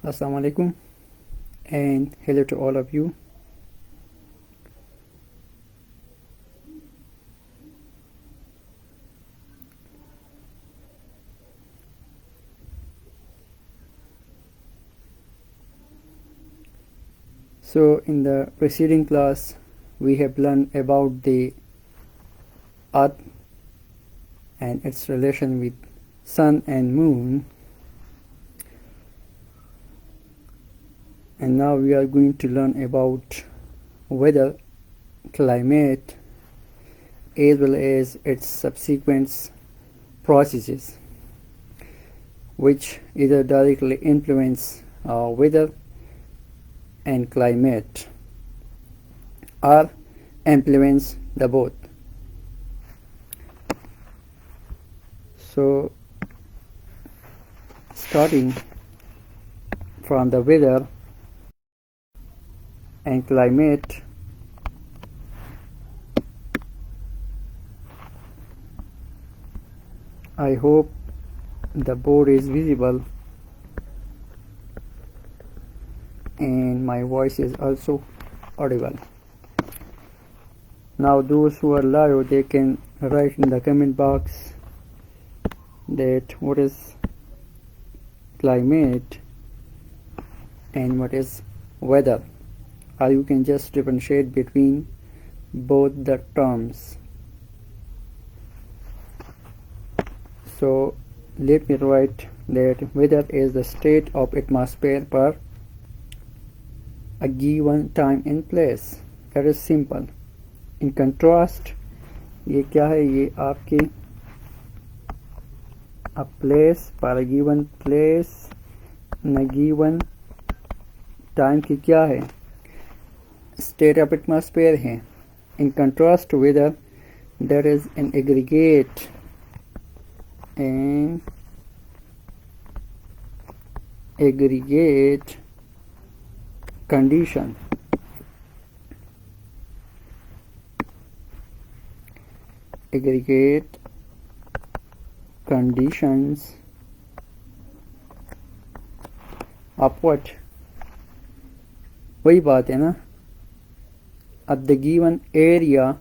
Assalamu alaikum and hello to all of you. So in the preceding class we have learned about the earth and its relation with sun and moon, and now we are going to learn about weather, climate, as well as its subsequent processes which either directly influence weather and climate or influence the both. So starting from the weather and climate, I hope the board is visible and my voice is also audible. Now those who are live, they can write in the comment box that what is climate and what is weather, or you can just differentiate between both the terms. So let me write that weather is the state of atmosphere per a given time and place. That is simple. In contrast, ये क्या है, ये आपके a place पर a given place in a given time की क्या है, state of atmosphere है. In contrast to weather, that is an aggregate condition. Aggregate conditions of what? वही बात है ना, of the given area,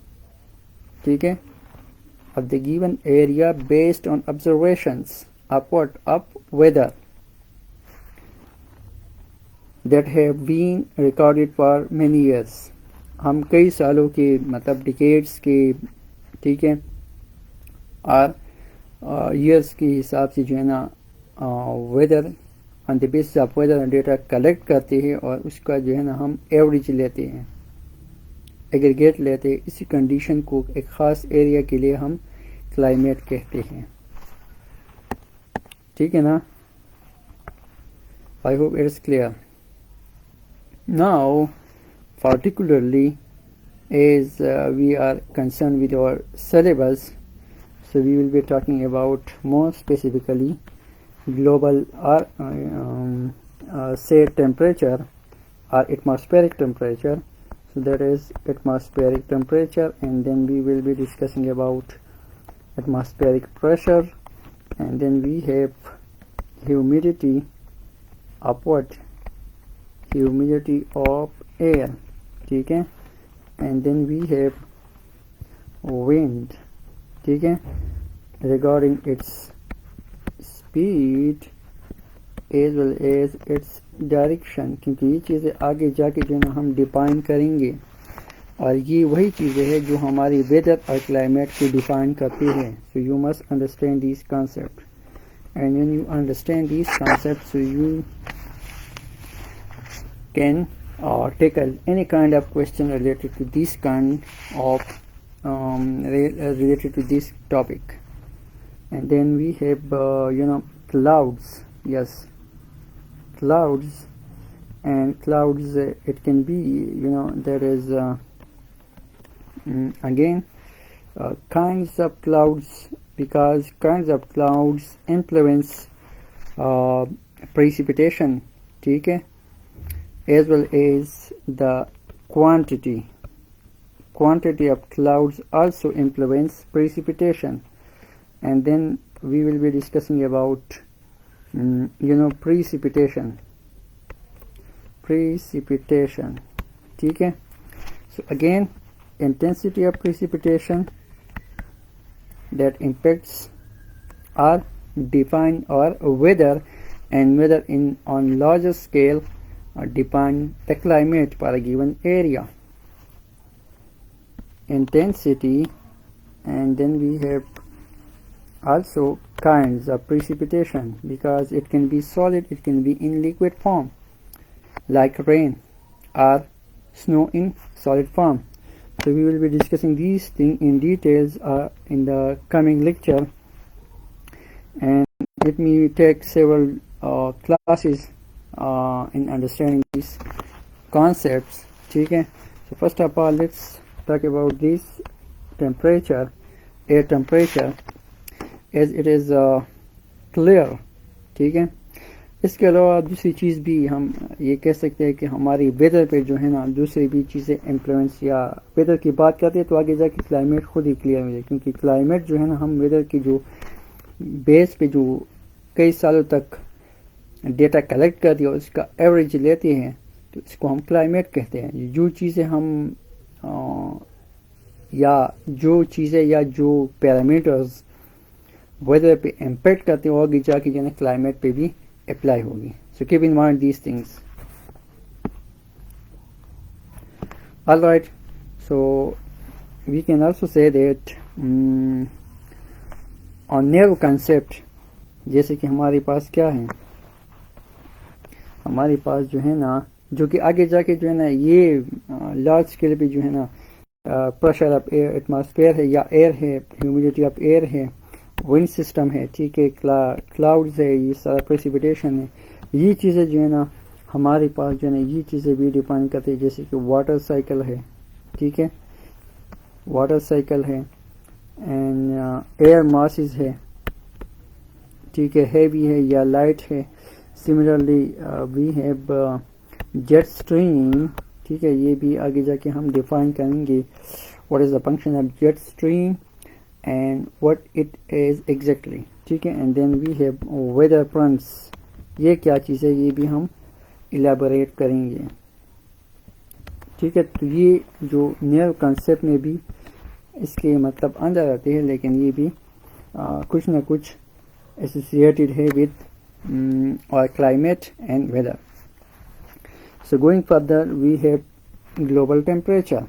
ठीक है, of the given area based on observations of what? Of weather that have been recorded for many years. हम कई सालों के मतलब डिकेड्स के, ठीक है, और ईयर्स के हिसाब से जो है ना weather on the basis of weather data collect करते हैं और उसका जो है ना हम एवरेज लेते हैं, एग्रीगेट लेते हैं. इसी कंडीशन को एक ख़ास एरिया के लिए हम क्लाइमेट कहते हैं. ठीक है ना? I hope it is clear. Now, particularly as we are concerned with our syllabus, so we will be talking about more specifically global or say temperature or atmospheric temperature. So that is atmospheric temperature, and then we will be discussing about atmospheric pressure, and then we have humidity of what? Humidity of air, ठीक है, and then we have wind, ठीक है, regarding its speed as well as its direction, क्योंकि ये चीज़ें आगे जाके जो ना हम डिफाइन करेंगे, और ये वही चीज़ें हैं जो हमारी वेदर और क्लाइमेट को डिफाइन करती हैं. So you must understand these concepts, and when you understand these concepts, so you can tackle any kind of question related to this kind of related to this topic. And then we have clouds. Yes, clouds, and clouds it can be, there is again kinds of clouds, because kinds of clouds influence precipitation, ठीक है, as well as the quantity of clouds also influence precipitation. And then we will be discussing about precipitation. precipitation. ठीक है. So again, intensity of precipitation that impacts are defined, or weather and weather in on larger scale define the climate for a given area. Intensity, and then we have also kinds of precipitation, because it can be solid, it can be in liquid form like rain or snow in solid form. So we will be discussing these things in details in the coming lecture, and let me take several classes in understanding these concepts. Okay, so first of all, let's talk about this temperature, air temperature, as it is clear. ठीक है. इसके अलावा दूसरी चीज़ भी हम ये कह सकते हैं कि हमारी वेदर पे जो है ना दूसरी भी चीज़ें इन्फ्लुएंस, या वेदर की बात करते हैं तो आगे जाके क्लाइमेट खुद ही क्लियर हो जाए, क्योंकि क्लाइमेट जो है ना हम वेदर की जो बेस पे जो कई सालों तक डेटा कलेक्ट करती है उसका एवरेज लेते हैं, तो इसको हम क्लाइमेट कहते हैं. जो चीज़ें हम या जो पैरामीटर्स वेदर पे इम्पेक्ट करते हैं वो आगे जाके जो है क्लाइमेट पे भी अप्लाई होगी. So keep in mind these things. Alright, so we can also say that on narrow concept, जैसे कि हमारे पास क्या है, हमारे पास जो है ना, जो कि आगे जाके जो है ना ये लार्ज स्केल पे जो है ना प्रेशर ऑफ एयर एटमॉस्फेयर है, या एयर है, ह्यूमिडिटी ऑफ एयर है, विंड सिस्टम है, ठीक है, क्लाउड्स है, ये सारा प्रेसिपिटेशन है, ये चीज़ें जो है ना हमारे पास जो है ना ये चीज़ें भी डिफाइन करते हैं. जैसे कि वाटर साइकिल है, ठीक है, वाटर साइकिल है, एंड एयर मासेस है, ठीक है, हैवी है या लाइट है. Similarly we have jet stream, ठीक है, ये भी आगे जाके हम डिफाइन करेंगे what is the function of jet stream and what it is exactly. ठीक है, and then we have weather fronts, ये क्या चीज़ है ये भी हम इलेबोरेट करेंगे. ठीक है, तो ये जो नया कंसेप्ट में भी इसके मतलब अंदर आते हैं, लेकिन ये भी कुछ ना कुछ एसोसिएटेड है with our climate and weather. So going further, we have global temperature,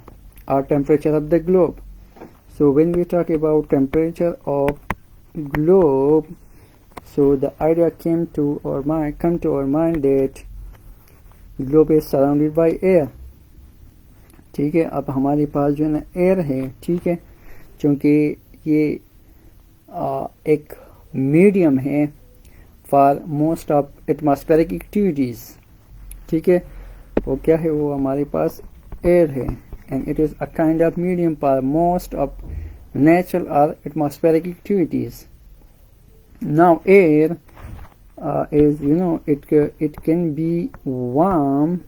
or temperature of the globe. So when we talk about temperature of globe, so the idea come to our mind that globe is surrounded by air. ठीक है, अब हमारे पास जो है ना air है, ठीक है, क्योंकि ये एक मीडियम है for most of atmospheric activities. ठीक है, वो क्या है, वो हमारे पास एयर है, and it is a kind of medium for most of natural और atmospheric activities. Now air is, you know, it can be warm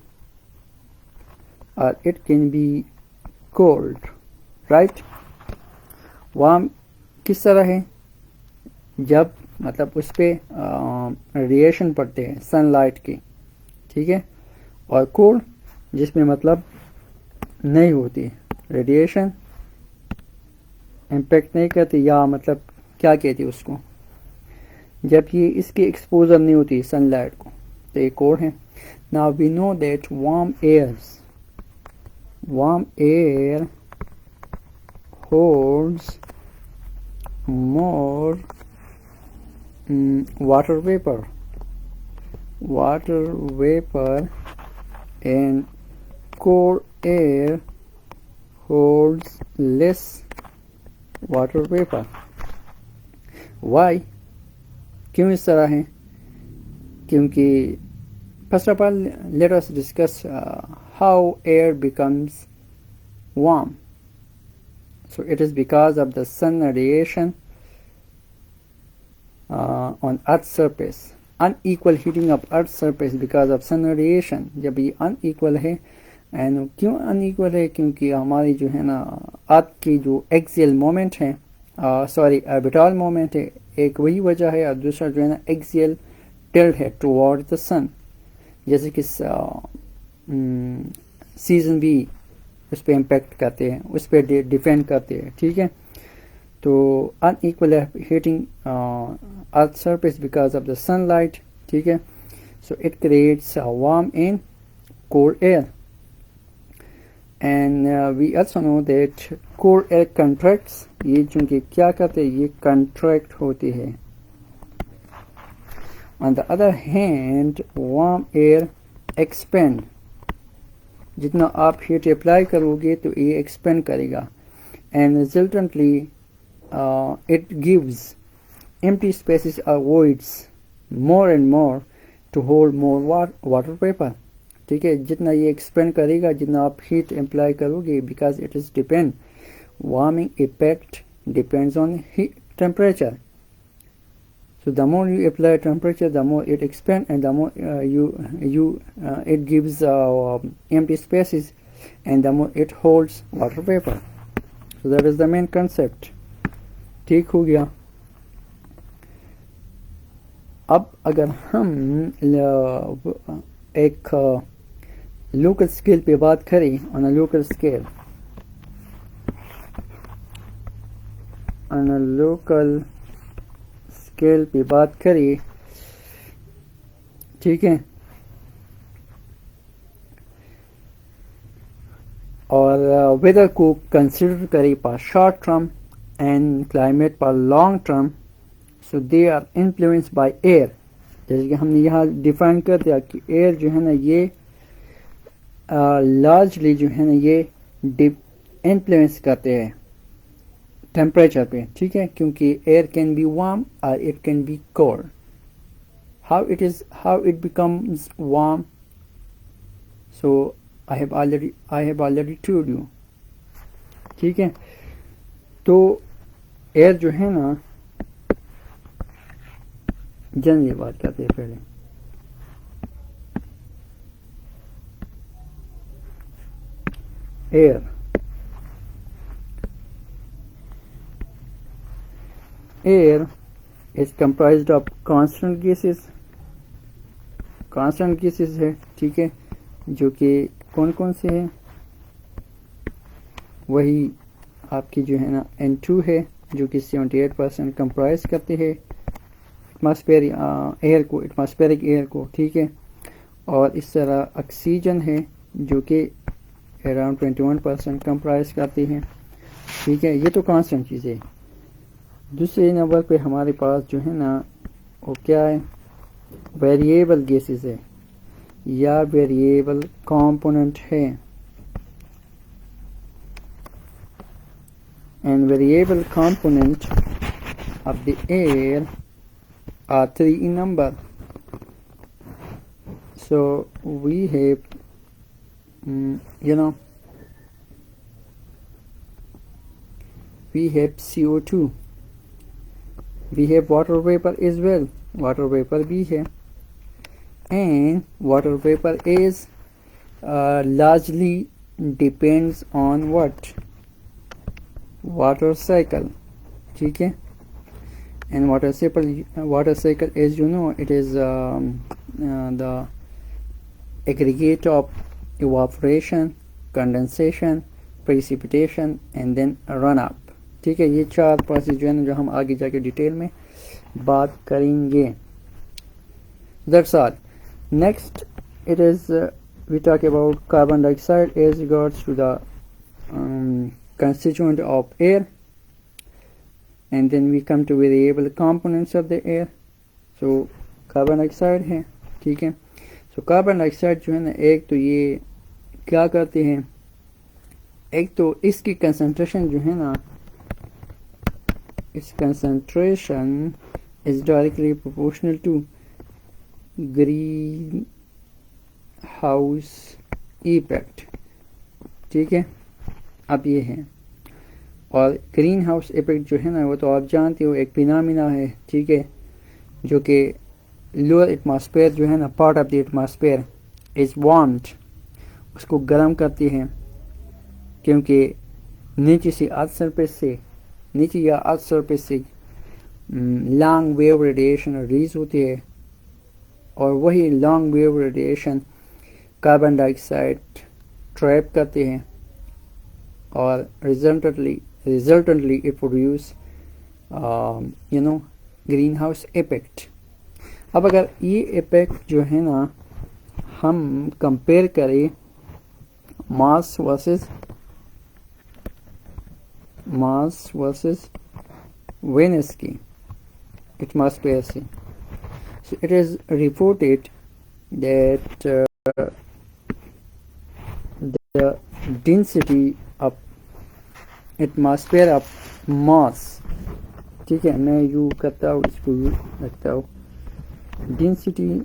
or it can be cold, right? warm किस तरह है, जब मतलब उस पर रेडिएशन पड़ते हैं सनलाइट की, ठीक है, और कोल्ड जिसमें मतलब नहीं होती, रेडिएशन इम्पेक्ट नहीं करती, या मतलब क्या कहती उसको, जब ये इसकी एक्सपोजर नहीं होती सनलाइट को, तो ये कोल्ड है. Now we know that warm air holds more water vapor, and cold air holds less water vapor. Why? क्यों इस तरह है? क्योंकि first of all, let us discuss how air becomes warm. So it is because of the sun radiation on Earth's surface, unequal heating of Earth's surface because of sun radiation. जब ये unequal है, and क्यों unequal है, क्योंकि हमारी जो है ना अर्थ की जो एक्सियल मोमेंट है, सॉरी ऑर्बिटल मोमेंट है, एक वही वजह है, और दूसरा जो है ना एक्सियल टिल्ट है टुवर्ड द सन. जैसे कि सीज़न भी उस पर इम्पेक्ट करते हैं, उस पर डिपेंड करते हैं, ठीक है। तो unequal heating earth surface because of the sunlight, ठीक है। So it creates warm in cold air, and we also know that cold air contracts, ये चूंकि क्या करते हैं, ये कंट्रैक्ट होती है। On the other hand warm air expand, जितना आप हीट अप्लाई करोगे तो ये एक्सपेंड करेगा, and resultantly it gives empty spaces or voids more and more to hold more water vapor, ठीक है। जितना ये एक्सपेंड करेगा, जितना आप हीट अप्लाई करोगे, because it is depend, warming effect depends on temperature. So the more you apply temperature, the more it expands, and the more it gives empty spaces, and the more it holds water vapor. So that is the main concept. ठीक हो गया। अब अगर हम एक local scale पे बात करें, on a local scale, scale पे बात करें, ठीक है, और वेदर को कंसिडर करें पर शॉर्ट टर्म एंड क्लाइमेट पर long term, so they are influenced by air. जैसे कि हमने यहाँ डिफाइन कर दिया कि एयर जो है ना, ये लार्जली जो है ना, ये इन्फ्लुएंस करते हैं टेम्परेचर पे, ठीक है, क्योंकि एयर कैन बी वार्म और it can be cold. How it becomes warm, so I have already told you, ठीक है। तो एयर जो है ना, जनरली बात करते हैं पहले, air is comprised of constant gases है, ठीक है, जो कि कौन कौन से हैं, वही आपकी जो है ना N2 है, जो कि 78% कंप्राइज करते हैं एटमॉस्फेरिक एयर को, ठीक है। और इस तरह ऑक्सीजन है, जो कि अराउंड 21% कंप्राइज करती हैं, ठीक है। ये तो कांस्टेंट चीज़ें। दूसरे नंबर पे हमारे पास जो है ना, वो क्या है, वेरिएबल गैसेस है या वेरिएबल कंपोनेंट है। And variable component of the air are 3 in number. So we have we have CO2, we have water vapor as well, water vapor भी है, and water vapor is largely depends on what, water cycle, ठीक है। and water cycle as you know, it is the aggregate of evaporation, condensation, precipitation and then run up, ठीक है। ये 4 process जो है ना, जो हम आगे जाके डिटेल में बात करेंगे। That's all. Next it is we talk about carbon dioxide as regards to the constituent of air, and then we come to variable components of the air. So carbon dioxide है, ठीक है। So carbon dioxide जो है ना, एक तो ये क्या करते हैं, एक तो इसकी कंसंट्रेशन जो है ना, इस concentration is directly proportional to greenhouse effect, ठीक है। अब ये है, और ग्रीन हाउस इफेक्ट जो है ना, वो तो आप जानते हो एक फिनोमेना है, ठीक है, जो कि लोअर एटमॉस्फेयर जो है ना, part of the atmosphere is warmed, उसको गर्म करती है, क्योंकि नीचे से अर्थ सरफेस से लॉन्ग वेव रेडिएशन रिलीज होती है, और वही long wave radiation carbon dioxide trap करते हैं और resultantly it produce green house effect. अब अगर ये इफेक्ट जो है ना हम कंपेयर करें मास वर्सेस वेनस की एटमॉस्फेयर से, so it is reported that the density of atmosphere of Mars, ठीक है, मैं यू करता हूँ, इसको यू रखता हूँ, density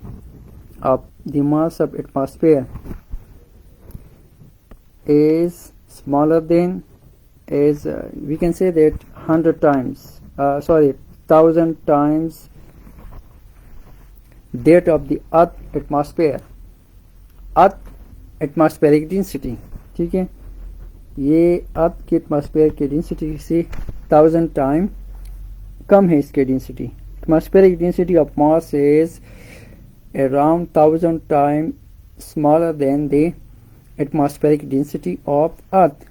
of the mass of atmosphere is smaller than, is we can say that 100 times 1000 times that of the earth atmosphere, earth atmospheric density, ठीक है, ये अर्थ के एटमॉस्फेयर की डेंसिटी से 1000 टाइम कम है इसकी density. Atmospheric density of Mars is around 1000 time smaller than the atmospheric density of earth,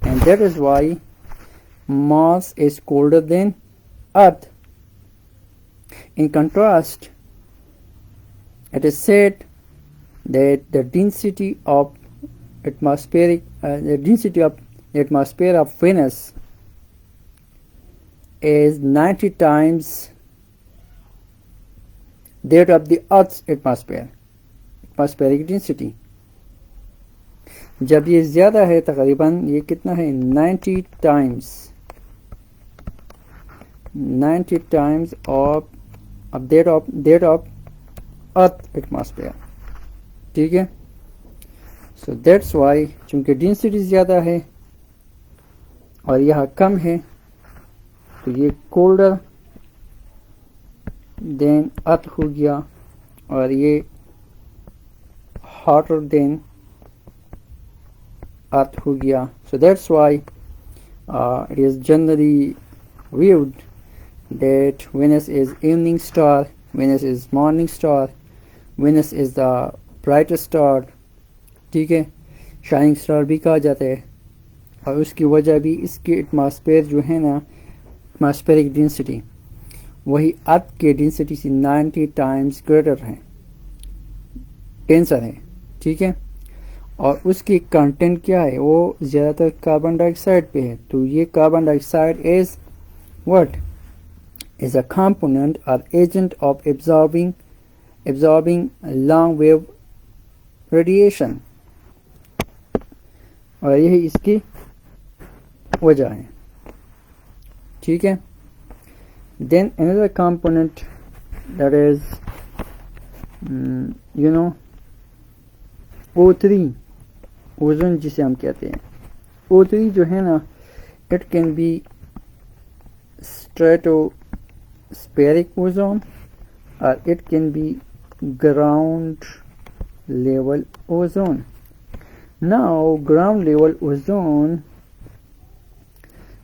and that is why Mars is colder than earth. In contrast, it is said that the density of the atmosphere of Venus is 90 times that of the Earth's atmospheric density. जब ये ज़्यादा है, तकरीबन ये कितना है, 90 times of that of Earth atmosphere, ठीक है। सो दैट्स वाई, चूंकि डेंसिटी ज़्यादा है और यहाँ कम है, तो ये कोल्डर देन अर्थ हो गया और ये हॉटर देन अर्थ हो गया। So that's why it is generally viewed that Venus is evening star, Venus is morning star, Venus is the brightest star, ठीक है, शाइनिंग स्टार भी कहा जाता है। और उसकी वजह भी इसकी एटमॉस्फेयर जो है ना, एटमॉस्फेरिक डेंसिटी वही अर्थ के डेंसिटी से 90 टाइम्स ग्रेटर है, डेंसर है, ठीक है। और उसकी कंटेंट क्या है, वो ज़्यादातर कार्बन डाइऑक्साइड पे है। तो ये carbon dioxide is what is a component or agent of absorbing long wave radiation, और यही इसकी वजह है, ठीक है। then another component that is O3, ozone जिसे हम कहते हैं। O3 जो है ना, it can be stratospheric ozone or it can be ground level ozone. Now ground level ozone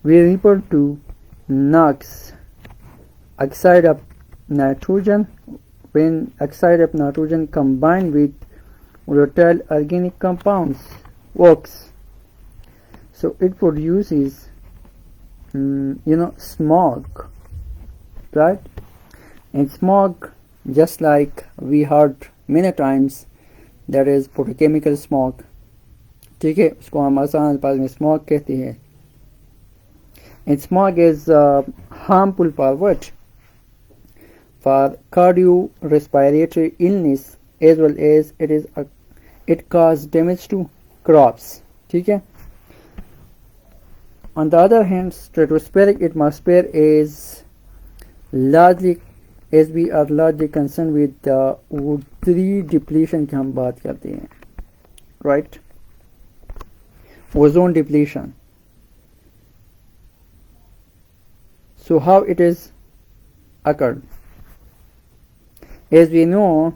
we refer to NOx, oxide of nitrogen. When oxide of nitrogen combined with volatile organic compounds works, so it produces smog, right? And smog, just like we heard many times, that is photochemical smog, ठीक है, उसको हम आसान अल्फाज में smog कहते हैं। And smog is harmful for what? For cardiorespiratory illness, as well as it causes damage to crops, ठीक है। On the other hand, stratospheric atmosphere is largely, as we are largely concerned with the O3 depletion की हम बात करते हैं, right? Ozone depletion. So how it is occurred? As we know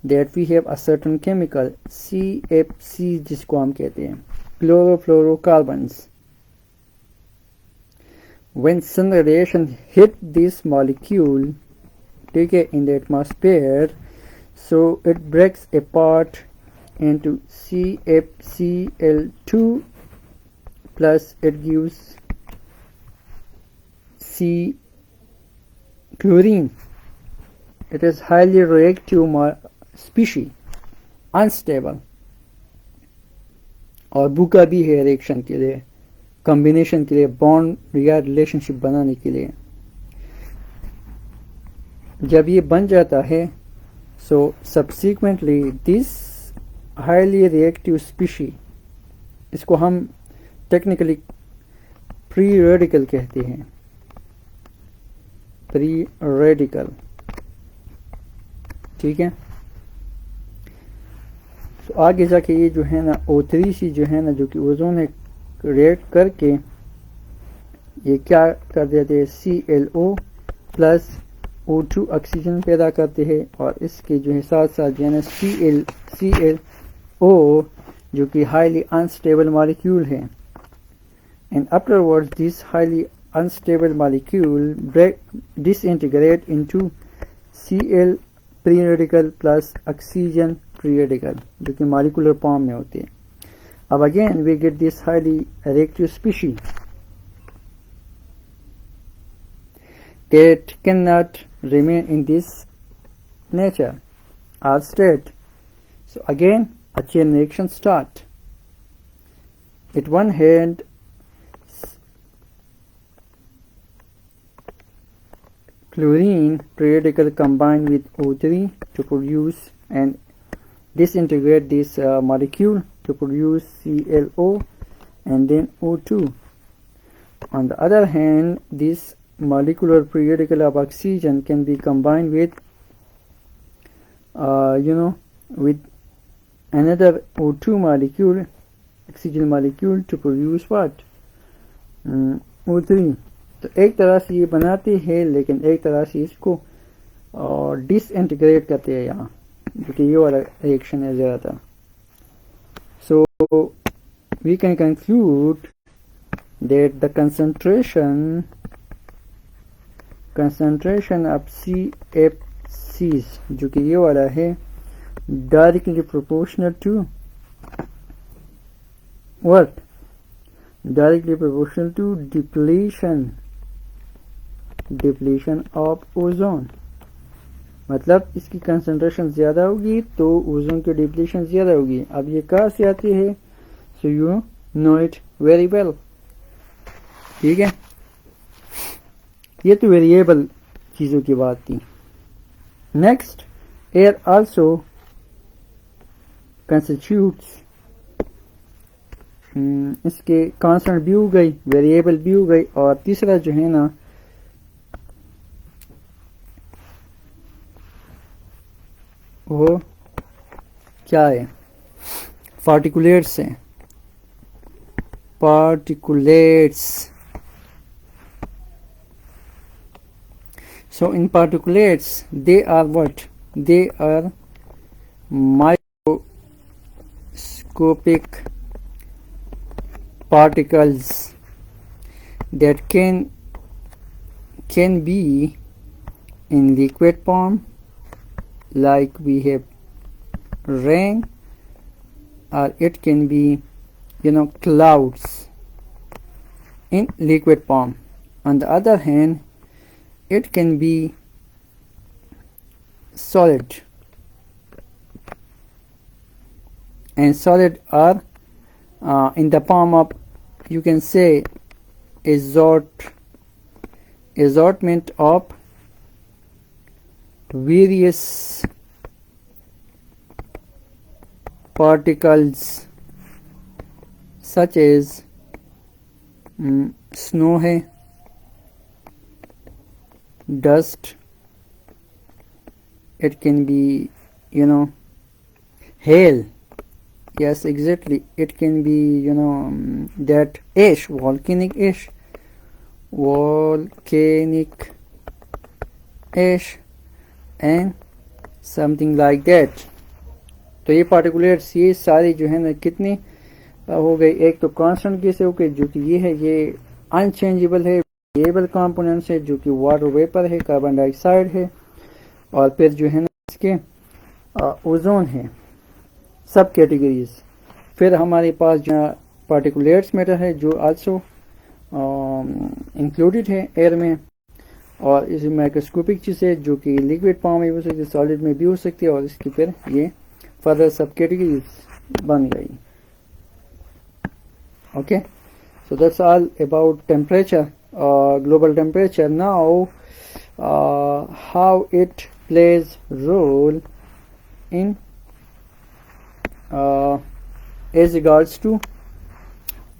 that we have a certain chemical CFC जिसको हम कहते हैं, chlorofluorocarbons. When sun radiation hit this molecule, take in the atmosphere, so it breaks apart into CFCl2 plus it gives C chlorine. It is highly reactive species, unstable, और बुका भी है reaction के लिए, कॉम्बिनेशन के लिए, बॉन्ड या relationship बनाने के लिए. जब ये बन जाता है so subsequently this highly reactive species, इसको हम टेक्निकली प्री रेडिकल कहते हैं, प्री रेडिकल. ठीक है. तो आगे जाके ये जो है ना O3C जो है ना, जो कि ओजोन है, रिएक्ट करके ये क्या कर देते हैं, ClO प्लस O2 ऑक्सीजन पैदा करते हैं, और इसके जो है साथ साथ जो है ना ClO जो कि हाईली अनस्टेबल मॉलिक्यूल है. And afterwards this highly unstable molecule disintegrate into Cl pre-radical plus oxygen pre-radical, जो कि molecular form में होते हैं. अब again we get this highly reactive species. It cannot remain in this nature or state. So again a chain reaction start. At one hand chlorine pre-radical combine with O3 to produce and disintegrate this molecule to produce ClO and then O2. On the other hand, this molecular pre-radical of oxygen can be combined with with another O2 molecule, oxygen molecule, to produce what? O3. तो एक तरह से ये बनाते हैं, लेकिन एक तरह से इसको डिसइंटीग्रेट करते हैं यहाँ, जो कि ये वाला रिएक्शन है ज़्यादा. So we can conclude that the concentration of CFCs, जो कि ये वाला है, directly proportional to what? Directly proportional to depletion of ozone. मतलब इसकी कंसंट्रेशन ज़्यादा होगी तो ओजोन की डिप्लीशन ज़्यादा होगी. अब ये कहाँ से आती है? So you know it very well. ठीक है, ये तो वेरिएबल चीज़ों की बात थी. नेक्स्ट, एयर आल्सो कंस्टिट्यूट्स, इसके कांस्टेंट भी हो गई, वेरिएबल भी हो गई, और तीसरा जो है ना वो क्या है? पार्टिकुलेट्स हैं. particulates. So in particulates they are what? They are microscopic particles that can be in liquid form, like we have rain, or it can be clouds in liquid form. On the other hand, it can be solid, and solid are in the form of, you can say, assortment of various particles, such as snow है, dust, it can be hail, yes exactly, it can be that ash, volcanic ash and something like that. तो ये particulates, ये सारी जो है ना कितनी हो गई? एक तो कांस्टेंट केस हो गई, जो कि ये है, ये अनचेंजेबल है, वेरिएबल कंपोनेंट्स है, जो कि वाटर वेपर है, कार्बन डाइऑक्साइड है, और फिर जो है ना इसके ओजोन है. सब कैटेगरीज। फिर हमारे पास जो पार्टिकुलेट्स मैटर है जो आल्सो इंक्लूडेड है एयर में, और इस माइक्रोस्कोपिक चीज़ है जो कि लिक्विड फॉर्म में भी हो सकती है, सॉलिड में भी हो सकती है, और इसकी फिर ये फर्दर सब कैटेगरीज बन गई। Okay, so that's all about temperature, global temperature. Now how it plays role in as regards to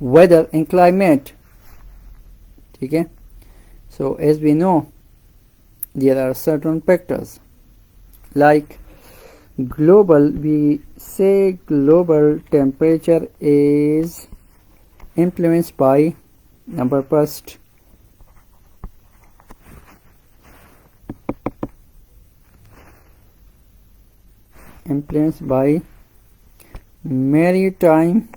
weather and climate. ठीक है, so as we know there are certain factors like global, we say global temperature is influenced by number first influenced by maritime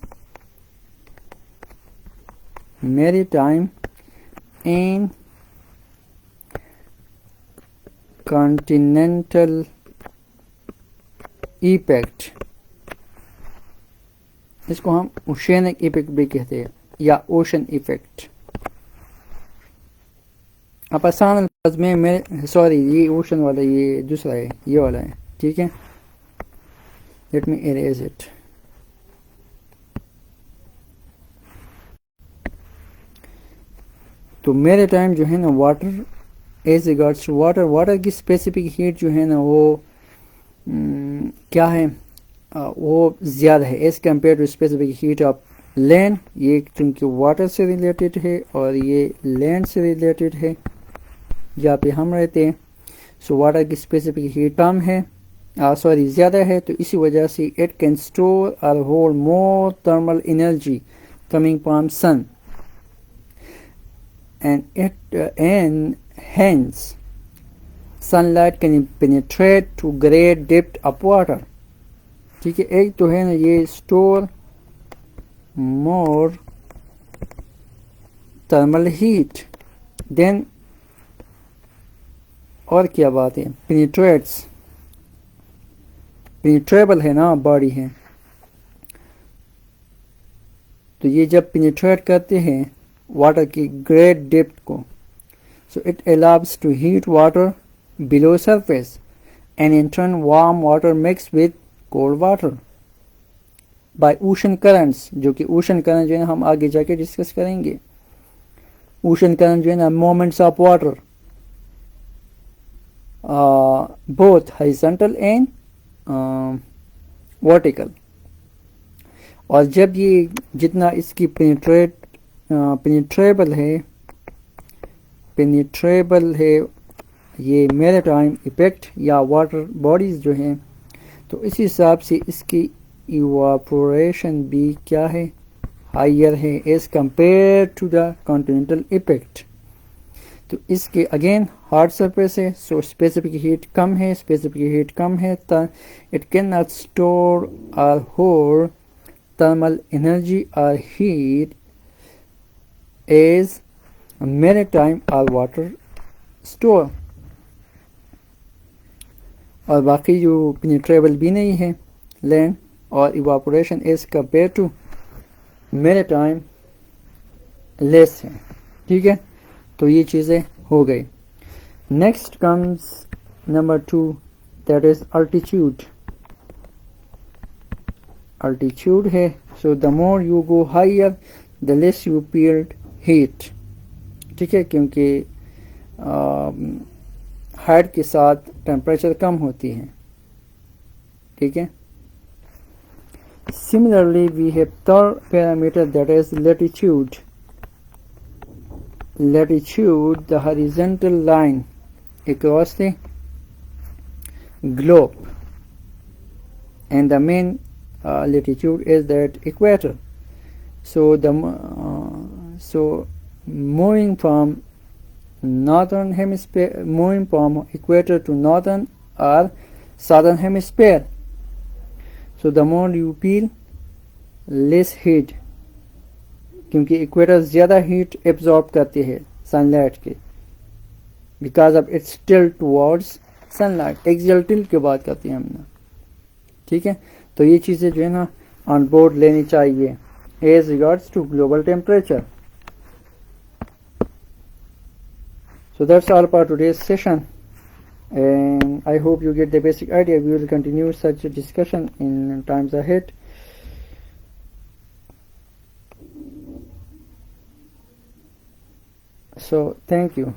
and continental effect. इसको हम oceanic effect भी कहते हैं या ocean effect. अब आसान अल्फाज में मैं सॉरी ये ओशन वाला ये दूसरा है, ये वाला है, ठीक है। Let me erase it. तो मेरे टाइम जो है ना वाटर एज रिगार्ड्स वाटर की स्पेसिफिक हीट जो है ना वो क्या है, वो ज़्यादा है as compared to specific heat of land. ये चूँकि वाटर से रिलेटेड है और ये लैंड से रिलेटेड है जहाँ पे हम रहते हैं। सो वाटर की स्पेसिफिक हीट कम है, सॉरी ज़्यादा है, तो इसी वजह से इट कैन स्टोर और hold more thermal energy coming from sun and hence sunlight can penetrate to great depth of water। ठीक है, एक तो है ना ये स्टोर मोर थर्मल हीट, देन और क्या बात है, पेनिट्रेबल है ना, बॉडी है, तो ये जब पेनिट्रेट करते हैं वाटर की ग्रेट डेप्थ को, so it allows to heat water below surface and in turn warm water mix with cold water by ocean currents, जो कि ओशन करंट जो है ना हम आगे जाके डिस्कस करेंगे। ओशन करंट जो है ना moments of water both horizontal and vertical. और जब ये जितना इसकी पेनिट्रेबल है ये मैरीटाइम इफेक्ट या वाटर बॉडीज जो हैं, तो इस हिसाब से इसकी इवापोरेशन भी क्या है, हायर है as compare to the continental effect. तो इसके अगेन हार्ड सरफेस है, सो स्पेसिफिक हीट कम है, तो इट कैन नॉट स्टोर और होल्ड थर्मल एनर्जी और हीट एज मैरीटाइम और वाटर स्टोर। और बाकी जो पेनिट्रेबल भी नहीं है लैंड, और evaporation as compare to maritime less है। ठीक है, तो ये चीज़ें हो गई। Next comes number 2, that is altitude है। So the more you go higher the less you feel heat. ठीक है, क्योंकि हाइट के साथ टेम्परेचर कम होती है। ठीक है, similarly we have third parameter that is latitude, the horizontal line across the globe, and the main latitude is that equator. So moving from northern hemisphere, moving from equator to northern or southern hemisphere, so the more you feel less heat, क्योंकि equator ज़्यादा heat absorb करती है sunlight के, because of its tilt towards sunlight. Axial tilt की बात करते हैं हमने। ठीक है, तो ये चीज़ें जो है ना ऑन बोर्ड लेनी चाहिए as regards to global temperature. So that's all for today's session, and I hope you get the basic idea. We will continue such a discussion in times ahead. So thank you.